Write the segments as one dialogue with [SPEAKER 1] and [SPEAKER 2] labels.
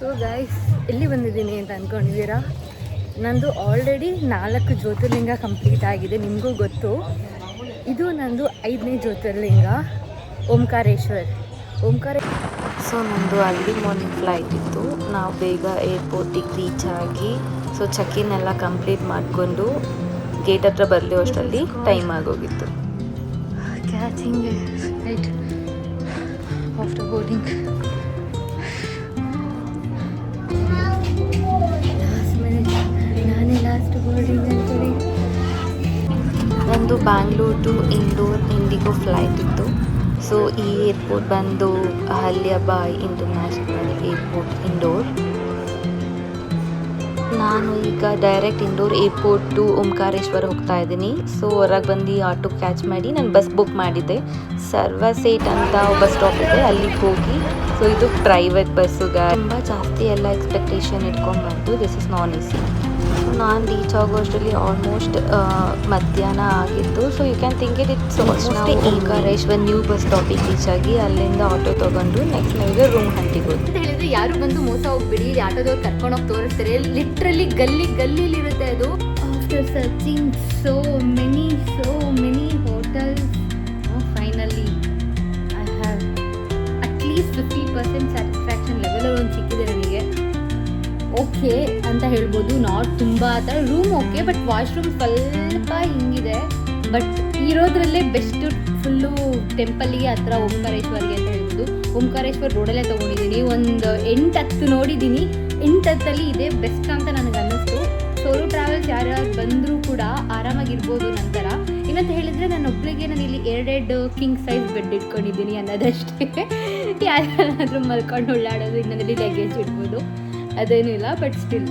[SPEAKER 1] So guys ಎಲ್ಲಿ ಬಂದಿದ್ದೀನಿ ಅಂತ ಅಂದ್ಕೊಂಡಿದ್ದೀರಾ? ನಂದು ಆಲ್ರೆಡಿ 4 ಜ್ಯೋತಿರ್ಲಿಂಗ ಕಂಪ್ಲೀಟ್ ಆಗಿದೆ, ನಿಮಗೂ ಗೊತ್ತು. ಇದು ನಂದು 5ನೇ ಜ್ಯೋತಿರ್ಲಿಂಗ ಓಂಕಾರೇಶ್ವರ್.
[SPEAKER 2] ಸೊ ನಂದು ಅರ್ಲಿ ಮಾರ್ನಿಂಗ್ ಫ್ಲೈಟ್ ಇತ್ತು. ನಾವು ಬೇಗ ಏರ್ಪೋರ್ಟಿಗೆ ರೀಚ್ ಆಗಿ ಸೊ ಚೆಕ್-ಇನ್ ಎಲ್ಲ ಕಂಪ್ಲೀಟ್ ಮಾಡಿಕೊಂಡು ಗೇಟ್ ಹತ್ರ ಬರಲಿ ಅಷ್ಟರಲ್ಲಿ ಟೈಮ್ ಆಗೋಗಿತ್ತು.
[SPEAKER 1] Catching right after boarding. Last boarding ಅಂತೇಳಿ
[SPEAKER 2] ನಂದು ಬ್ಯಾಂಗ್ಳೂರ್ ಟು ಇಂದೋರ್ ಇಂಡಿಗೋ ಫ್ಲೈಟ್ ಇತ್ತು. ಸೊ ಈ ಏರ್ಪೋರ್ಟ್ ಬಂದು ಅಹಲ್ಯಾಬಾಯಿ ಇಂಟರ್ನ್ಯಾಷನಲ್ ಏರ್ಪೋರ್ಟ್ ಇಂದೋರ್. ನಾನು ಈಗ direct Indore airport to Omkareshwar ಹೋಗ್ತಾ ಇದ್ದೀನಿ. ಸೊ ಹೊರಗೆ ಬಂದು ಆಟೋ ಕ್ಯಾಚ್ ಮಾಡಿ ನಾನು ಬಸ್ ಬುಕ್ ಮಾಡಿದ್ದೆ. ಸರ್ವಸೇಟ್ ಅಂತ ಬಸ್ ಸ್ಟಾಪ್ ಇದೆ, ಅಲ್ಲಿಗೆ ಹೋಗಿ. ಸೊ ಇದು ಪ್ರೈವೇಟ್ ಬಸ್ಸುಗ ತುಂಬ ಜಾಸ್ತಿ ಎಲ್ಲ ಎಕ್ಸ್ಪೆಕ್ಟೇಷನ್ ಇಟ್ಕೊಂಡ್ಬಂದು this is non A C. ನಾನು ರೀಚ್ ಆಗೋ ಅಷ್ಟರಲ್ಲಿ ಆಲ್ಮೋಸ್ಟ್ ಮಧ್ಯಾಹ್ನ ಆಗಿತ್ತು. So you can think it's almost Omkareshwar new bus ಸ್ಟಾಪಿಗೆ ರೀಚ್ ಆಗಿ ಅಲ್ಲಿಂದ ಆಟೋ ತೊಗೊಂಡು ನೆಕ್ಸ್ಟ್ ನಾವೀಗ ರೂಮ್ ಹಂಟಿಗೆ ಹೋದ್ವಿ.
[SPEAKER 1] ಅಂತ ಹೇಳಿದ್ರೆ ಯಾರು ಬಂದು ಮೋಸ ಹೋಗ್ಬಿಡಿ, ಆಟೋದವ್ರು ಕರ್ಕೊಂಡೋಗಿ ತೋರಿಸ್ತಾರೆ. ಲಿಟ್ರಲಿ ಗಲ್ಲಿಲಿರುತ್ತೆ ಅದು. After searching so many hotels, finally I have at least 50% satisfaction level ಒಂದು ಸಿಕ್ಕಿದೆ ನನಗೆ. ಓಕೆ ಅಂತ ಹೇಳ್ಬೋದು, ನಾಟ್ ತುಂಬ ಆ ಥರ ರೂಮ್ ಓಕೆ, ಬಟ್ ವಾಶ್ರೂಮ್ ಸ್ವಲ್ಪ ಹಿಂಗಿದೆ. ಬಟ್ ಇರೋದ್ರಲ್ಲೇ ಬೆಸ್ಟ್ ಫುಲ್ಲು ಟೆಂಪಲ್ಗೆ ಹತ್ರ ಓಂಕಾರೇಶ್ವರ್ಗೆ ಅಂತ ಹೇಳ್ಬೋದು. ಓಂಕಾರೇಶ್ವರ್ ರೋಡಲ್ಲೇ ತೊಗೊಂಡಿದ್ದೀನಿ, ಒಂದು 8-10 ನೋಡಿದ್ದೀನಿ. 8-10 ಇದೇ ಬೆಸ್ಟ್ ಅಂತ ನನಗೆ ಅನ್ನಿಸ್ತು. ಸೋಲೋ ಟ್ರಾವೆಲ್ಸ್ ಯಾರ್ಯಾರು ಬಂದರೂ ಕೂಡ ಆರಾಮಾಗಿರ್ಬೋದು ನಂತರ. ಏನಂತ ಹೇಳಿದರೆ ನಾನು ಒಬ್ಬಳಿಗೆ ನಾನು ಇಲ್ಲಿ 2 ಕಿಂಗ್ ಸೈಜ್ ಬೆಡ್ ಇಟ್ಕೊಂಡಿದ್ದೀನಿ ಅನ್ನೋದಷ್ಟೇ. ಯಾರಾದ್ರೂ ಮಲ್ಕೊಂಡು ಉಳ್ಳಾಡೋದು, ಇನ್ನೊಂದಲ್ಲಿ ಲಗೇಜ್ ಇಡ್ಬೋದು, ಅದೇನೂ ಇಲ್ಲ. ಬಟ್ ಸ್ಟಿಲ್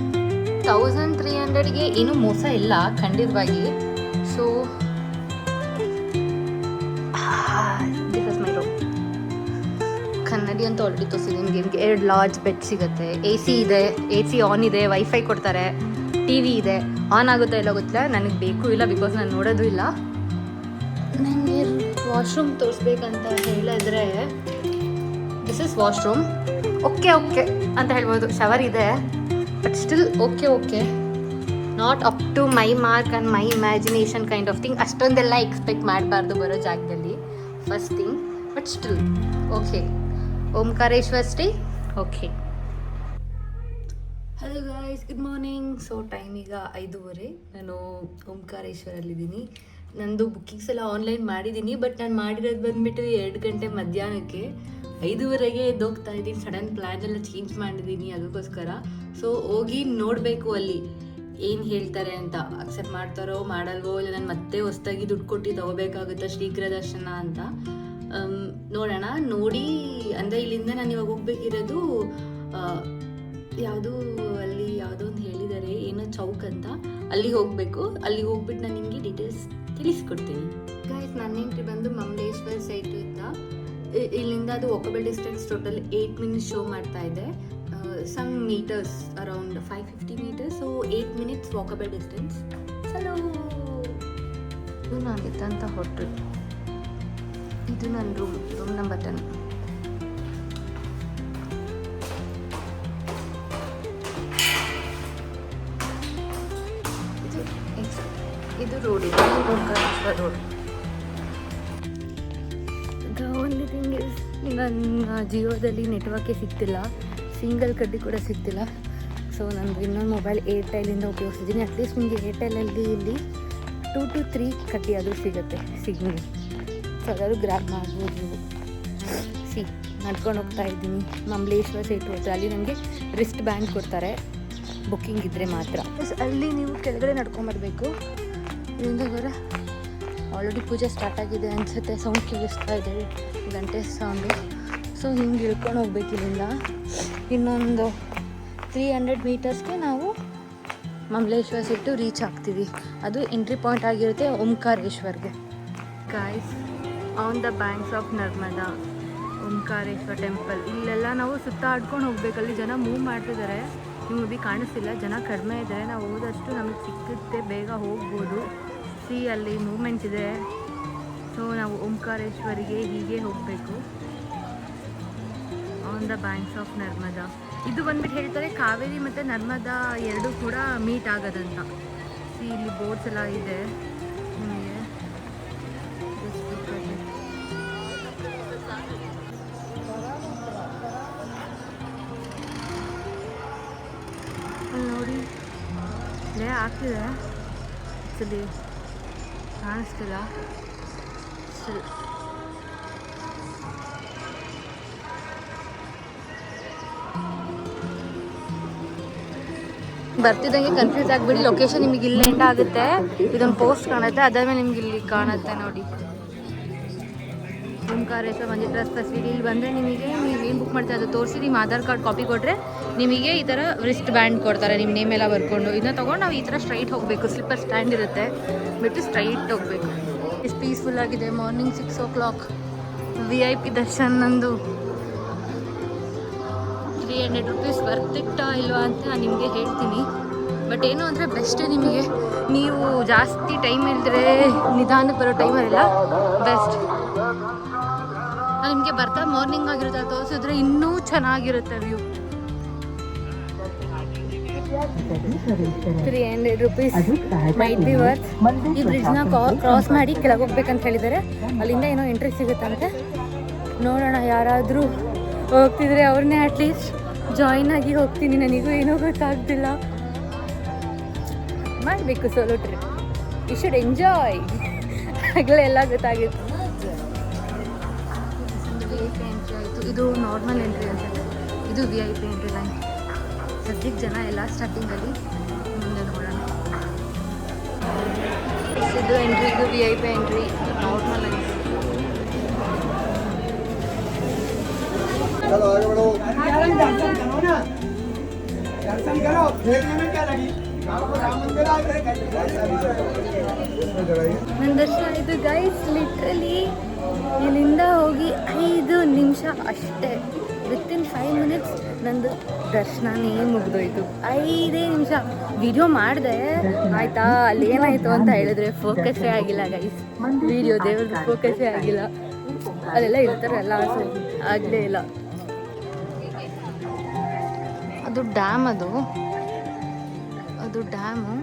[SPEAKER 1] 1300ಗೆ ಏನೂ ಮೋಸ ಇಲ್ಲ ಖಂಡಿತವಾಗಿ. So this is my room. ಕನ್ನಡಿ ಅಂತ ಆಲ್ರೆಡಿ ತೋರಿಸಿದ್ದೀನಿ ನಿಮಗೆ. 2 ಲಾರ್ಜ್ ಬೆಡ್ ಸಿಗುತ್ತೆ, AC ಇದೆ, AC ಆನ್ ಇದೆ, ವೈಫೈ ಕೊಡ್ತಾರೆ, TV ಇದೆ. ಆನ್ ಆಗುತ್ತಾ ಇಲ್ಲ ಗೊತ್ತಿಲ್ಲ, ನನಗೆ ಬೇಕು ಇಲ್ಲ, ಬಿಕಾಸ್ ನಾನು ನೋಡೋದು ಇಲ್ಲ. ನನಗೆ ವಾಶ್ರೂಮ್ ತೋರಿಸ್ಬೇಕಂತ ಹೇಳಿದ್ರೆ ದಿಸ್ ಇಸ್ ವಾಶ್ರೂಮ್. ಓಕೆ ಅಂತ ಹೇಳ್ಬೋದು. ಶವರ್ ಇದೆ, but still okay, not up to my mark and my imagination kind of thing. ಅಷ್ಟೊಂದೆಲ್ಲ ಎಕ್ಸ್ಪೆಕ್ಟ್ ಮಾಡಬಾರ್ದು ಬರೋ ಜಾಗದಲ್ಲಿ, first thing. But still okay. Omkareshwar stay okay. Hello guys, good morning. So time ಈಗ 5:30. ನಾನು ಓಂಕಾರೇಶ್ವರಲ್ಲಿದ್ದೀನಿ. ನಂದು ಬುಕ್ಕಿಂಗ್ಸ್ ಎಲ್ಲ ಆನ್ಲೈನ್ ಮಾಡಿದ್ದೀನಿ, ಬಟ್ ನಾನು ಮಾಡಿರೋದು ಬಂದುಬಿಟ್ಟು 2 ಗಂಟೆ ಮಧ್ಯಾಹ್ನಕ್ಕೆ. 5:30ಗೆ ಎದ್ದೋಗ್ತಾ ಇದ್ದೀನಿ. ಸಡನ್ ಪ್ಲ್ಯಾನ್ ಎಲ್ಲ ಚೇಂಜ್ ಮಾಡಿದ್ದೀನಿ ಅದಕ್ಕೋಸ್ಕರ. ಸೊ ಹೋಗಿ ನೋಡಬೇಕು ಅಲ್ಲಿ ಏನು ಹೇಳ್ತಾರೆ ಅಂತ, ಅಕ್ಸೆಪ್ಟ್ ಮಾಡ್ತಾರೋ ಮಾಡಲ್ವೋ, ಇಲ್ಲ ನಾನು ಮತ್ತೆ ಹೊಸದಾಗಿ ದುಡ್ಡು ಕೊಟ್ಟು ತಗೋಬೇಕಾಗುತ್ತಾ ಶೀಘ್ರ ದರ್ಶನ ಅಂತ ನೋಡೋಣ. ನೋಡಿ ಅಂದರೆ ಇಲ್ಲಿಂದ ನಾನು ಇವಾಗ ಹೋಗ್ಬೇಕಿರೋದು ಯಾವುದೋ ಅಲ್ಲಿ ಯಾವುದೋ ಒಂದು ಹೇಳಿದ್ದಾರೆ, ಏನೋ ಚೌಕ್ ಅಂತ, ಅಲ್ಲಿಗೆ ಹೋಗಬೇಕು. ಅಲ್ಲಿಗೆ ಹೋಗ್ಬಿಟ್ಟು ನಾನು ನಿಮಗೆ ಡೀಟೇಲ್ಸ್ ತಿಳಿಸ್ಕೊಡ್ತೀನಿ. ಗೈಸ್, ನನ್ನ ಎಂಟ್ರಿ ಬಂದು ಮಮಲೇಶ್ವರ್ ಸೈಟು ಇದ್ದ. ಇಲ್ಲಿಂದ ಅದು walkable distance total 8 minutes show ಮಾಡ್ತಾ ಇದೆ. Some metres around 550 metres. So 8 minutes walkable distance. Hello, ಇದು ನಾನಿದ್ದಂಥ ಹೋಟೆಲ್, ಇದು ನನ್ನ ರೂಮ್ ನಂಬರ್ 10. ಇದು ರೋಡ್, ಇದು Omkareshwar road. Only thing is, ನನ್ನ ಜಿಯೋದಲ್ಲಿ ನೆಟ್ವರ್ಕೇ ಸಿಗ್ತಿಲ್ಲ, ಸಿಂಗಲ್ ಕಡ್ಡಿ ಕೂಡ ಸಿಗ್ತಿಲ್ಲ. ಸೊ ನನಗೆ ಇನ್ನೊಂದು ಮೊಬೈಲ್ ಏರ್ಟೆಲಿಂದ ಉಪಯೋಗಿಸಿದ್ದೀನಿ. ಅಟ್ಲೀಸ್ಟ್ ನಿಮಗೆ ಏರ್ಟೆಲಲ್ಲಿ ಇಲ್ಲಿ 2 to 3 ಕಡ್ಡಿ ಅದು ಸಿಗುತ್ತೆ ಸಿಗ್ನಲ್. ಸೊ ಅದಾದ್ರು ಗ್ರ್ಯಾಬ್ ಮಾಡ್ಬೋದು. ನಡ್ಕೊಂಡು ಹೋಗ್ತಾ ಇದ್ದೀನಿ ಮಮಲೇಶ್ವರ ಸೈಟ್ ಹತ್ರ. ಅಲ್ಲಿ ನನಗೆ ರಿಸ್ಟ್ ಬ್ಯಾಂಡ್ ಕೊಡ್ತಾರೆ ಬುಕ್ಕಿಂಗ್ ಇದ್ದರೆ ಮಾತ್ರ. ಅಲ್ಲಿ ನೀವು ಕೆಳಗಡೆ ನಡ್ಕೊಂಬರ್ಬೇಕು. ಇಲ್ಲಿಂದ ಹೊರ ಆಲ್ರೆಡಿ ಪೂಜೆ ಸ್ಟಾರ್ಟ್ ಆಗಿದೆ ಅನಿಸುತ್ತೆ. ಸೌಂಡ್ ಕೇಳಿಸ್ತಾ ಇದೆ, ಗಂಟೆ ಸೌಂಡು. ಸೊ ಹಿಂಗೆ ಇಳ್ಕೊಂಡು ಹೋಗ್ಬೇಕು ಇಲ್ಲಿಂದ. ಇನ್ನೊಂದು 300 ಮೀಟರ್ಸ್ಗೆ ನಾವು ಮಮಲೇಶ್ವರ ಸಿಟ್ಟು ರೀಚ್ ಆಗ್ತೀವಿ. ಅದು ಎಂಟ್ರಿ ಪಾಯಿಂಟ್ ಆಗಿರುತ್ತೆ ಓಂಕಾರೇಶ್ವರ್ಗೆ. Guys, on the banks of Narmada Omkareshwar temple. ಇಲ್ಲೆಲ್ಲ ನಾವು ಸುತ್ತಾಡ್ಕೊಂಡು ಹೋಗ್ಬೇಕು. ಅಲ್ಲಿ ಜನ ಮೂವ್ ಮಾಡ್ತಿದ್ದಾರೆ, ನಿಮಗೆ ಕಾಣಿಸ್ತಿಲ್ಲ, ಜನ ಕಡಿಮೆ ಇದ್ದಾರೆ. ನಾವು ಹೋದಷ್ಟು ನಮಗೆ ಸಿಕ್ಕುತ್ತೆ, ಬೇಗ ಹೋಗ್ಬೋದು. ಅಲ್ಲಿ ಮೂಮೆಂಟ್ ಇದೆ. ಸೊ ನಾವು ಓಂಕಾರೇಶ್ವರಿಗೆ ಹೀಗೆ ಹೋಗಬೇಕು on the banks of Narmada. ಇದು ಬಂದ್ಬಿಟ್ಟು ಹೇಳ್ತಾರೆ ಕಾವೇರಿ ಮತ್ತು ನರ್ಮದಾ ಎರಡೂ ಕೂಡ ಮೀಟ್ ಆಗೋದಂತ. ಇಲ್ಲಿ ಬೋಟ್ಸ್ ಎಲ್ಲ ಇದೆ ನಿಮಗೆ. ಅಲ್ಲಿ ನೋಡಿ ಲೇ ಆಗ್ತಿದೆ ಆ್ಯಕ್ಚುಲಿ ಕಾಣಿಸ್ತಿಲ್ಲ. ಬರ್ತಿದ್ದಂಗೆ ಕನ್ಫ್ಯೂಸ್ ಆಗಿಬಿಡಿ. ಲೊಕೇಶನ್ ನಿಮಗೆ ಇಲ್ಲಿ ಎಂಡ್ ಆಗುತ್ತೆ, ಇದೊಂದು ಪೋಸ್ಟ್ ಕಾಣುತ್ತೆ, ಅದಾದ್ಮೇಲೆ ನಿಮ್ಗೆ ಇಲ್ಲಿ ಕಾಣುತ್ತೆ ನೋಡಿ ಓಂಕಾರೇಶ್ವರ ಮಂಜುನಾಥ ಫೆಸಿಲಿಟಿ. ಇಲ್ಲಿ ಬಂದರೆ ನಿಮಗೆ ನೀವು ಏನು ಬುಕ್ ಮಾಡ್ತೀವಿ ಅದು ತೋರಿಸಿ ನಿಮ್ಮ ಆಧಾರ್ ಕಾರ್ಡ್ ಕಾಪಿ ಕೊಟ್ಟರೆ ನಿಮಗೆ ಈ ಥರ ರಿಸ್ಟ್ ಬ್ಯಾಂಡ್ ಕೊಡ್ತಾರೆ ನಿಮ್ಮ ನೇಮ್ ಎಲ್ಲ ಬರ್ಕೊಂಡು. ಇದನ್ನ ತೊಗೊಂಡು ನಾವು ಈ ಥರ ಸ್ಟ್ರೈಟ್ ಹೋಗಬೇಕು. ಸ್ಲಿಪ್ಪರ್ ಸ್ಟ್ಯಾಂಡ್ ಇರುತ್ತೆ, ಬಿಟ್ಟು ಸ್ಟ್ರೈಟ್ ಹೋಗಬೇಕು. ಎಷ್ಟು ಪೀಸ್ಫುಲ್ ಆಗಿದೆ. ಮಾರ್ನಿಂಗ್ 6 o'clock VIP ದರ್ಶನ್ ನಂದು 300 rupees ವರ್ತಿಟ್ಟಾ ಇಲ್ವಾ ಅಂತ ನಾನು ನಿಮಗೆ ಹೇಳ್ತೀನಿ. ಬಟ್ ಏನು ಅಂದರೆ ಬೆಸ್ಟ್, ನಿಮಗೆ ನೀವು ಜಾಸ್ತಿ ಟೈಮ್ ಇಲ್ದ್ರೆ ನಿಧಾನಕ್ಕೆ ಬರೋ ಟೈಮಲ್ಲೆಲ್ಲ ಬೆಸ್ಟ್. ನಿಮಗೆ ಬರ್ತಾ ಮಾರ್ನಿಂಗ್ ಆಗಿರುತ್ತೆ ತೋರಿಸಿದ್ರೆ ಇನ್ನೂ ಚೆನ್ನಾಗಿರುತ್ತೆ view. 300 rupees might be worth. ಈ ಬ್ರಿಡ್ಜ್ನ ಕ್ರಾಸ್ ಮಾಡಿ ಕೆಳಗೆ ಹೋಗ್ಬೇಕಂತ ಹೇಳಿದ್ದಾರೆ. ಅಲ್ಲಿಂದ ಏನೋ ಎಂಟ್ರಿ ಸಿಗುತ್ತಂತೆ. ನೋಡೋಣ, ಯಾರಾದರೂ ಹೋಗ್ತಿದ್ರೆ ಅವ್ರನ್ನೇ ಅಟ್ಲೀಸ್ಟ್ ಜಾಯಿನ್ ಆಗಿ ಹೋಗ್ತೀನಿ. ನನಗೂ ಏನೋ ಗೊತ್ತಾಗ್ತಿಲ್ಲ. ಮಾಡಬೇಕು solo trip. You should enjoy. ಆಗಲೇ ಎಲ್ಲ ಗೊತ್ತಾಗಿತ್ತು. VIP ಎಂಟ್ರಿ ಆಯಿತು. ಇದು ನಾರ್ಮಲ್ ಎಂಟ್ರಿ ಅನ್ಸುತ್ತೆ, ಇದು VIP ಎಂಟ್ರಿ ಲೈನ್. ಸದ್ಯಕ್ಕೆ ಜನ ಎಲ್ಲ ಸ್ಟಾರ್ಟಿಂಗಲ್ಲಿ, ಮುಂದೆ ನೋಡೋಣ. ಇದು ಎಂಟ್ರಿ, ಇದು VIP ಎಂಟ್ರಿ, ನಾರ್ಮಲ್ ಎಂಟ್ರಿ. ನನ್ನ ದರ್ಶನ ಆಯಿತು ಗೈಸ್. ಲಿಟ್ರಲಿ ಇಲ್ಲಿಂದ ಹೋಗಿ 5 ನಿಮಿಷ ಅಷ್ಟೇ. ವಿತಿನ್ 5 minutes ನಂದು ದರ್ಶನನೇ ಮುಗಿದೋಯ್ತು. 5 ನಿಮಿಷ ವಿಡಿಯೋ ಮಾಡಿದೆ ಆಯಿತಾ. ಅಲ್ಲಿ ಏನಾಯಿತು ಅಂತ ಹೇಳಿದ್ರೆ ಫೋಕಸ್ಸೇ ಆಗಿಲ್ಲ ಗೈಸ್. ವಿಡಿಯೋ ದೇವ್ರದ್ದು ಫೋಕಸ್ಸೇ ಆಗಿಲ್ಲ. ಅಲ್ಲೆಲ್ಲ ಇರ್ತಾರಲ್ಲ, ಸೊ ಆಗಲೇ ಇಲ್ಲ. ಅದು ಡ್ಯಾಮ್, ಅದು ಡ್ಯಾಮು.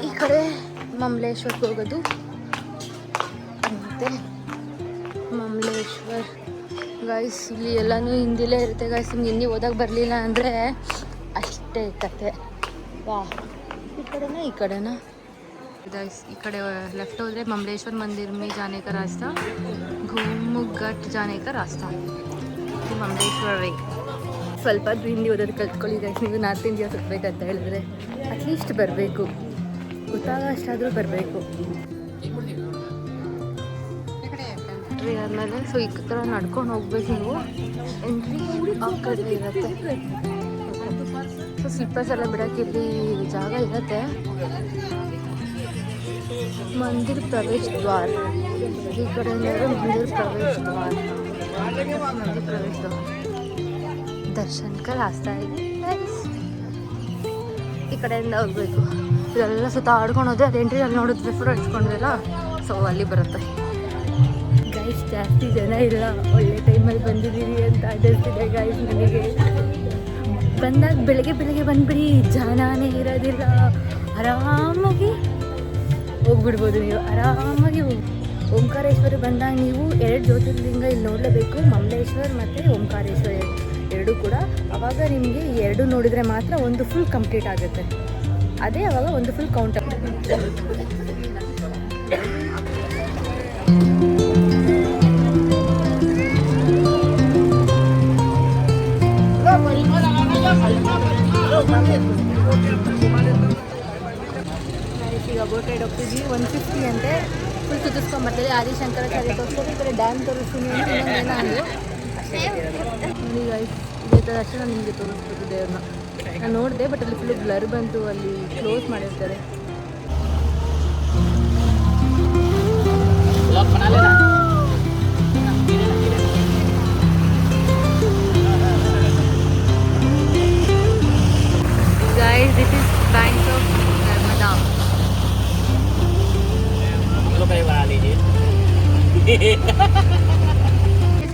[SPEAKER 1] ಈ ಕಡೆ ಮಮಲೇಶ್ವರ್ಗೆ ಹೋಗೋದು. ಮತ್ತು ಮಮಲೇಶ್ವರ್ ಗೈಸ್ ಇಲ್ಲಿ ಎಲ್ಲನೂ ಹಿಂದಿಲೇ ಇರುತ್ತೆ ಗೈಸ್. ನಿಮ್ಗೆ ಹಿಂದಿ ಓದಕ್ಕೆ ಬರಲಿಲ್ಲ ಅಂದರೆ ಅಷ್ಟೇ ಕತೆ. ವಾ, ಈ ಕಡೆನಾ ಗೈಸ್. ಈ ಕಡೆ ಲೆಫ್ಟ್ ಹೋದರೆ ಮಮಲೇಶ್ವರ್ ಮಂದಿರ್ ಮೇ ಜಾನೆ ಕಾ ರಾಸ್ತಾ, ಘೂಮಘಾಟ್ ಜಾನೆ ಕಾ ರಾಸ್ತಾ. ಇದು ಮಮಲೇಶ್ವರ ವೇ. ಸ್ವಲ್ಪ ಹಿಂದಿ ಓದೋದು ಕಲ್ತ್ಕೊಳ್ಳಿ ಗೈಸ್. ನೀವು ನಾರ್ತ್ ಇಂಡಿಯಾ ಸುತ್ತಬೇಕಂತ ಹೇಳಿದ್ರೆ ಅಟ್ಲೀಸ್ಟ್ ಬರಬೇಕು, ಗೊತ್ತಾಗೋ ಅಷ್ಟಾದರೂ ಬರಬೇಕು. ಎಂಟ್ರಿ ಆದಮೇಲೆ ಸೊ ಈ ಥರ ನಡ್ಕೊಂಡು ಹೋಗ್ಬೇಕು ನೀವು. ಎಂಟ್ರಿ ಆ ಕಡೆ ಇರುತ್ತೆ. ಸೊ ಸ್ಲಿಪ್ಪರ್ಸ್ ಎಲ್ಲ ಬಿಡೋಕ್ಕೆ ಇಲ್ಲಿ ಜಾಗ ಇರುತ್ತೆ. ಮಂದಿರ ಪ್ರವೇಶ ದ್ವಾರ ಈ ಕಡೆ ಮಂದಿರ ಪ್ರವೇಶ ದ್ವಾರ. ಮಂದಿರ ಪ್ರವೇಶ ದ್ವಾರ ದರ್ಶನ್ ಕಾ ರಾಸ್ತಾ ಇದೆ. ಈ ಕಡೆಯಿಂದ ಹೋಗ್ಬೇಕು. ಇದೆಲ್ಲ ಸುತ್ತ ಆಡ್ಕೊಂಡು ಹೋದ್ರೆ ಅದು ಎಂಟ್ರಿಯಲ್ಲಿ ನೋಡಿದ್ವಿ ಫೋಟೋ ಹಚ್ಕೊಂಡ್ರಲ್ಲ, ಸೊ ಅಲ್ಲಿ ಬರುತ್ತೆ ಗೈಸ್. ಜಾಸ್ತಿ ಜನ ಇಲ್ಲ, ಒಳ್ಳೆ ಟೈಮಲ್ಲಿ ಬಂದಿದ್ದೀವಿ ಅಂತ ಅನ್ನಿಸ್ತಿದೆ ಗೈಸ್ ನನಗೆ. ಬಂದಾಗ ಬೆಳಗ್ಗೆ ಬಂದುಬಿಡಿ, ಜನನೇ ಇರೋದಿಲ್ಲ. ಆರಾಮಾಗಿ ಹೋಗ್ಬಿಡ್ಬೋದು ನೀವು, ಆರಾಮಾಗಿ ಹೋಗಿ. ಓಂಕಾರೇಶ್ವರ ಬಂದಾಗ ನೀವು 2 ಜ್ಯೋತಿರ್ಲಿಂಗ ಇಲ್ಲಿ ನೋಡಲೇಬೇಕು, ಮಮಲೇಶ್ವರ್ ಮತ್ತು ಓಂಕಾರೇಶ್ವರ ಎರಡೂ ಕೂಡ. ಆವಾಗ ನಿಮಗೆ ಈ 2 ನೋಡಿದರೆ ಮಾತ್ರ ಒಂದು ಫುಲ್ ಕಂಪ್ಲೀಟ್ ಆಗುತ್ತೆ. ಅದೇ ಆವಾಗ ಒಂದು ಫುಲ್ ಕೌಂಟ್ ಆಗುತ್ತೆ. ಈಗ ಬೋಟ್ ರೈಡ್ ಹೋಗ್ತಿದ್ವಿ. 150 ಅಂತೆ. ಫುಲ್ ಸುತ್ತಿಸ್ಕೊಂಬರ್ತದೆ. ಆದಿಶಂಕರಾಚಾರ್ಯ ತೋರಿಸ್ತಾರೆ, ಈ ಕಡೆ ಡ್ಯಾಮ್ ತೋರಿಸ್ತೀನಿ ಅಂತ ಇನ್ನೊಂದೇನೋ ಅಂದು ಅಷ್ಟೇ. ನೋಡಿ ಗೈಸ್, ಇದೇ ಥರ ಅಷ್ಟೇ ನಾನು ನಿಮಗೆ ತೋರಿಸ್ಬೇಕು ದೇವ್ರನ್ನ. ನಾನು ನೋಡಿದೆ, ಬಟ್ ಅಲ್ಲಿ ಫುಲ್ ಬ್ಲರ್ ಬಂತು, ಅಲ್ಲಿ ಕ್ಲೋಸ್ ಮಾಡಿರ್ತಾರೆ. Banks of Narmada.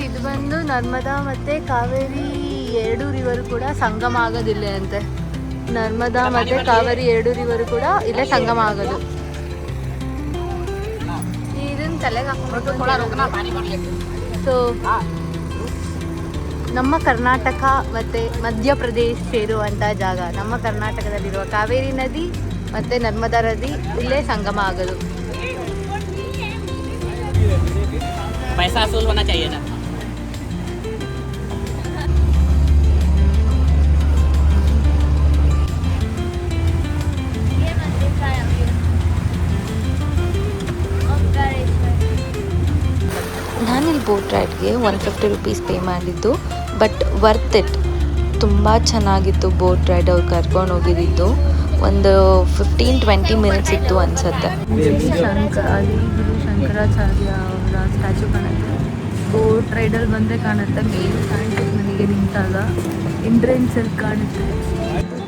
[SPEAKER 1] ಇದು ಬಂದು ನರ್ಮದಾ ಮತ್ತು ಕಾವೇರಿ ಎರಡು ರಿವರ್ ಕೂಡ ಸಂಗಮ ಆಗೋದಿಲ್ಲ ಅಂತೆ. ನರ್ಮದಾ ಮತ್ತು ಕಾವೇರಿ ಎರಡು ರಿವರ್ ಕೂಡ ಇಲ್ಲೇ ಸಂಗಮ ಆಗೋದು. ಇದನ್ನ ತಲೆಗೆ ಹಾಕೊಂಡು ಸೊ ನಮ್ಮ ಕರ್ನಾಟಕ ಮತ್ತು ಮಧ್ಯಪ್ರದೇಶ ಸೇರುವಂಥ ಜಾಗ. ನಮ್ಮ ಕರ್ನಾಟಕದಲ್ಲಿರುವ ಕಾವೇರಿ ನದಿ ಮತ್ತು ನರ್ಮದಾ ನದಿ ಇಲ್ಲೇ ಸಂಗಮ ಆಗೋದು.
[SPEAKER 3] पैसा असूल होना चाहिए ना.
[SPEAKER 2] ನಾನಿಲ್ಲಿ ಬೋಟ್ ರೈಡ್ಗೆ 150 ರುಪೀಸ್ ಪೇ ಮಾಡಿದ್ದು, ಬಟ್ ವರ್ತ್ ಇಟ್. ತುಂಬ ಚೆನ್ನಾಗಿತ್ತು ಬೋಟ್ ರೈಡ್. ಅವ್ರು ಕರ್ಕೊಂಡು ಹೋಗಿದ್ದು ಒಂದು 15-20 ಮಿನಿಟ್ಸ್ ಇತ್ತು ಅನ್ಸುತ್ತೆ. ಗುರು ಶಂಕರಾಚಾರ್ಯ ಅವರ ಸ್ಟ್ಯಾಚು ಕಾಣುತ್ತೆ. ಬೋಟ್ ರೈಡಲ್ಲಿ ಬಂದರೆ ಕಾಣುತ್ತೆ. ಮೇಲೆ ಕಾಣುತ್ತೆ ನನಗೆ ನಿಂತಾಗ. ಎಂಟ್ರೆನ್ಸಲ್ಲಿ ಕಾಣುತ್ತೆ.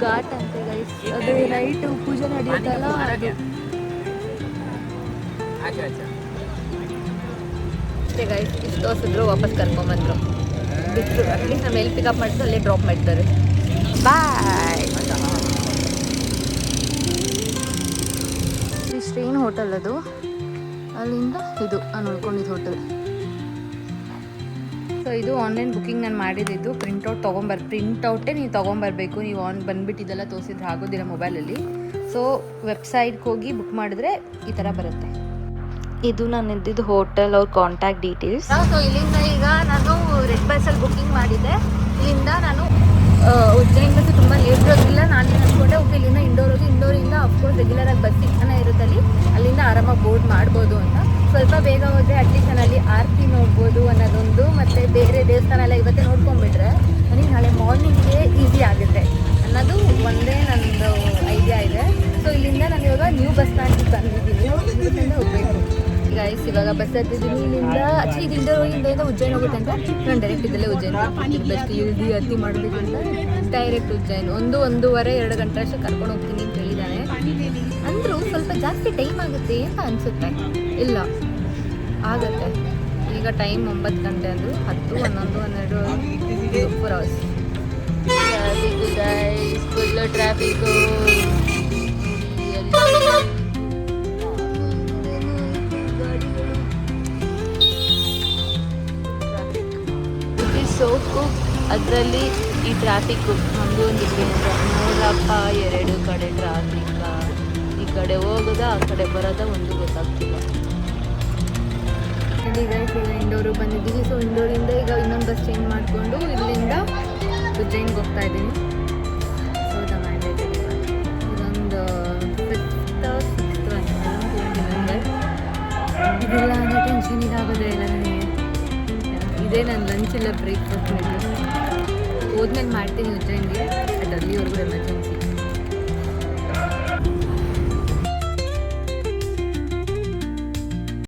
[SPEAKER 2] ಘಾಟ್ ಅಂತೆ ಗೈಸ್. ಅದು ನೈಟು ಪೂಜೆ ನಡೆಯುತ್ತಲ್ಲ ಅದು. ಅಷ್ಟೇ ಗೈಸ್, ಇಷ್ಟು ತೋರಿಸಿದ್ರು ವಾಪಸ್ ಕರ್ಕೊಂಬಂದರು. ಬಿಟ್ಟು ಅಟ್ಲೀಸ್ಟ್ ನಮ್ಮ ಎಲ್ಲಿ ಪಿಕಪ್ ಮಾಡಿದ್ರು ಅಲ್ಲೇ ಡ್ರಾಪ್ ಮಾಡ್ತಾರೆ. ಬಾಯ್. ಶ್ರೀನ್ ಹೋಟೆಲ್ ಅದು. ಅಲ್ಲಿಂದ ಇದು ನಾನು ಉಳ್ಕೊಂಡಿದ್ದು ಹೋಟೆಲ್. ಸೊ ಇದು ಆನ್ಲೈನ್ ಬುಕ್ಕಿಂಗ್ ನಾನು ಮಾಡಿದ್ದು. ಪ್ರಿಂಟೌಟೇ ನೀವು ತೊಗೊಂಬರ್ಬೇಕು. ನೀವು ಬಂದುಬಿಟ್ಟಿದ್ದೆಲ್ಲ ತೋರಿಸಿದ್ರೆ ಆಗೋದಿಲ್ಲ ಮೊಬೈಲಲ್ಲಿ. ಸೊ ವೆಬ್ಸೈಟ್ಗೆ ಹೋಗಿ ಬುಕ್ ಮಾಡಿದ್ರೆ ಈ ಥರ ಬರುತ್ತೆ. ಇದು ನಾನು ಇದ್ದಿದ್ದು ಹೋಟೆಲ್, ಅವ್ರ ಕಾಂಟ್ಯಾಕ್ಟ್ ಡೀಟೇಲ್ಸ್. ಸೊ ಇಲ್ಲಿಂದ ಈಗ ನಾನು ರೆಡ್ ಬಸ್ಸಲ್ಲಿ ಬುಕ್ಕಿಂಗ್ ಮಾಡಿದ್ದೆ. ಇಲ್ಲಿಂದ ನಾನು ಉಜ್ಜೈನ್ ಬಸ್ಸು ತುಂಬ ಲೇಟ್ ಇರೋದಿಲ್ಲ. ನಾನು ಅಂದ್ಕೊಂಡೆ ಓಕೆ ಇಲ್ಲಿಂದ ಇಂಡೋರಿಂದ ಅಫ್ಕೋರ್ಸ್ ರೆಗ್ಯುಲರಾಗಿ ಬಸ್ ಸಿಗ್ತಾನೆ ಇರುತ್ತೆ. ಅಲ್ಲಿಂದ ಆರಾಮಾಗಿ ಬೋರ್ಡ್ ಮಾಡ್ಬೋದು ಅಂತ. ಸ್ವಲ್ಪ ಬೇಗ ಹೋದರೆ ಅಟ್ಲೀಸ್ಟ್ ನಾನು ಅಲ್ಲಿ ಆರತಿ ನೋಡ್ಬೋದು ಅನ್ನೋದೊಂದು, ಮತ್ತು ಬೇರೆ ದೇವಸ್ಥಾನ ಎಲ್ಲ ಇವತ್ತೇ ನೋಡ್ಕೊಂಡ್ಬಿಟ್ರೆ ನನಗೆ ನಾಳೆ ಮಾರ್ನಿಂಗ್ಗೆ ಈಸಿ ಆಗುತ್ತೆ ಅನ್ನೋದು ಒಂದೇ ನನ್ನದು ಐಡಿಯಾ ಇದೆ. ಸೊ ಇಲ್ಲಿಂದ ನಾನು ಇವಾಗ ನ್ಯೂ ಬಸ್ ಸ್ಟ್ಯಾಂಡಿಗೆ ಬಂದಿದ್ದೀನಿ. ಇವತ್ತಿಂದ ಹೋಗಬೇಕು. ಗೈಸ್ ಇವಾಗ ಬಸ್ ಹತ್ತಿದ್ದೀನಿ. ಇಲ್ಲಿಂದ ಆಕ್ಚುಲಿ ಇದು ಇಂದೋರಿಂದ ಉಜ್ಜೈನ್ ಹೋಗುತ್ತೆ ಅಂತ ನಾನು ಡೈರೆಕ್ಟ್ ಇದ್ದಲ್ಲೇ ಉಜ್ಜೈನ್ ಬೆಸ್ಟ್ ಇಳಿದು ಅತಿ ಮಾಡಬೇಕು ಅಂತ ಡೈರೆಕ್ಟ್ ಉಜ್ಜೈನ್ 1-1.5-2 ಗಂಟೆ ಅಷ್ಟು ಕರ್ಕೊಂಡು ಹೋಗ್ತೀನಿ ಅಂತ ಹೇಳಿದ್ದಾನೆ. ಅಂದರೂ ಸ್ವಲ್ಪ ಜಾಸ್ತಿ ಟೈಮ್ ಆಗುತ್ತೆ ಅಂತ ಅನಿಸುತ್ತೆ. ಇಲ್ಲ ಆಗುತ್ತೆ. ಈಗ ಟೈಮ್ 9 ಗಂಟೆ ಅಂದರು 10, 11, 12 4 hours. Traffic guys, full traffic. Soak ಅದರಲ್ಲಿ ಈ ಟ್ರಾಫಿಕ್ಕು ನಮ್ಮದು ಒಂದು ನೋಡಪ್ಪ, 2 ಕಡೆ ಟ್ರಾಫಿಕ್ಕ. ಈ ಕಡೆ ಹೋಗೋದಾ ಆ ಕಡೆ ಬರೋದಾ ಒಂದು ಗೊತ್ತಾಗ್ತಿಲ್ಲ. ಈಗ ಇಂಡೋರಿಗೆ ಬಂದಿದ್ದೀವಿ. ಸೊ ಇಂಡೋರಿಂದ ಈಗ ಇನ್ನೊಂದು ಬಸ್ ಚೇಂಜ್ ಮಾಡಿಕೊಂಡು ಇಲ್ಲಿಂದ ಉಜ್ಜೈನ್ಗೆ ಹೋಗ್ತಾ ಇದ್ದೀನಿ. ಸೊ ಇದೊಂದು 5th 6th ಇದೆಲ್ಲ ಅಂದರೆ ಟೆನ್ಷನ್ ಇದಾಗೋದೇ ಇಲ್ಲ ನನಗೆ. ಇದೇ ನನ್ನ ಲಂಚ್ ಇಲ್ಲ ಬ್ರೇಕ್ಫಾಸ್ಟ್.